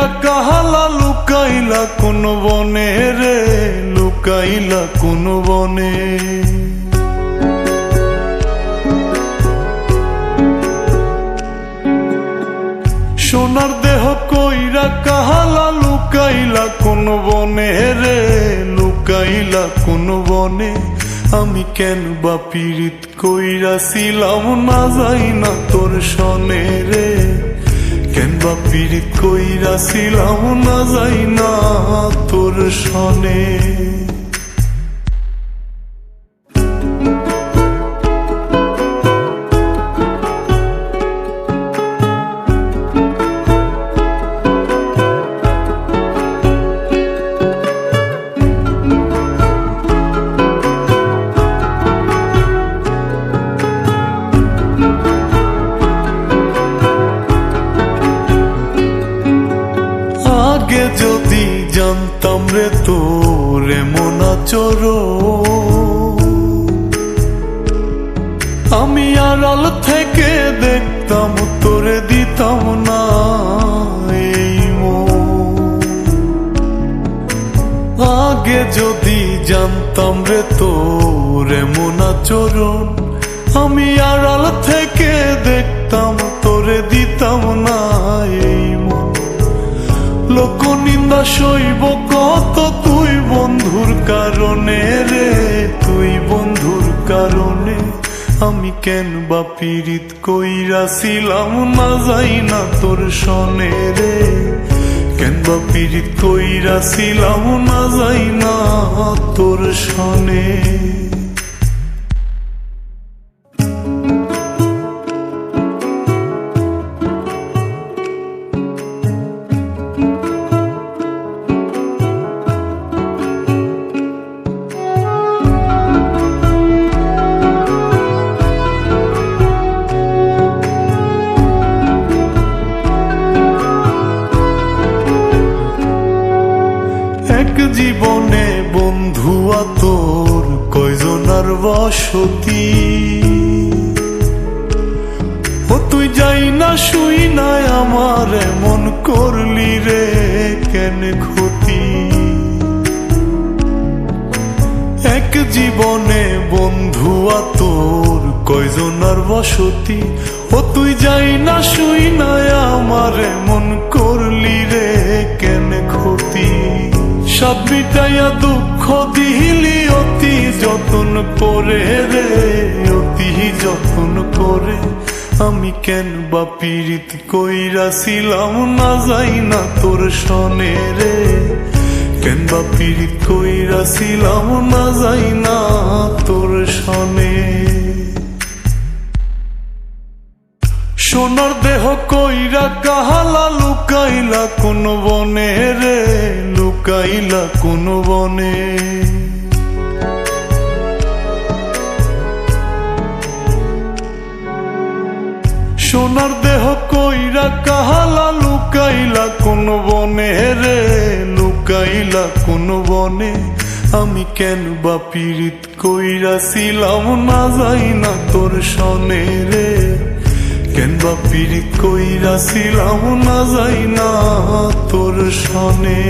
কইরা কাহালা লুকাইলা কোন বনে রে, লুকাইলা কোন বনে। সোনার দেহ কইরা কাহালা লুকাইলা কোন বনে রে, লুকাইলা কোন বনে। আমি কেন বা পীড়িত কইরাছিলাম না যাই না তোর সনে রে, কেন বা পীড়িত কইরাছিলাম না যাই না তোর সনে। আগে যদি জানতাম রে তোর এমন আচরণ, আমি আড়াল থেকে দেখতাম তোরে দিতাম না এই মন। আগে যদি জানতাম রে তোর এমন আচরণ, আমি আড়াল থেকে দেখতাম তোরে দিতাম না এই মন। লোক নিন্দা সইব কত তুই বন্ধুর কারণে রে, তুই বন্ধুর কারণে। আমি কেন বা পীড়িত কইরাছিলাম না যাই না তোর সনে রে, কেন বা পীড়িত কইরাছিলাম না যাই না তোর সনে। এক জীবনে বন্ধুয়া তোর কয়জনার বসতি, ও তুই যাই না শুই না আমার এমন করলি রে কেন ক্ষতি। এক জীবনে বন্ধুয়া তোর কয়জনার বসতি, ও তুই যাই না শুই না আমার এমন করলি রে কেন ক্ষতি। সব মিটাইয়া দুঃখ দিলি অতি যতন করে রে, অতি যতন করে। আমি কেন বা পীড়িত কইরাছিলাম না যাই না তোর সনে রে, কেন বা পীড়িত কইরাছিলাম না যাই না তোর সনে। সোনার দেহ কইরা কাহালা লুকাইলা কোন বনে রে, লুকাইলা কোন বনে। সোনার দেহ কইরা কাহালা লুকাইলা কোন বনে রে, লুকাইলা কোন বনে। আমি কেন বা পীড়িত কইরাছিলাম না যাই না তোর সনে রে, কেন বা পীড়িত কইরাছিলাম না যাই না তোর সনে।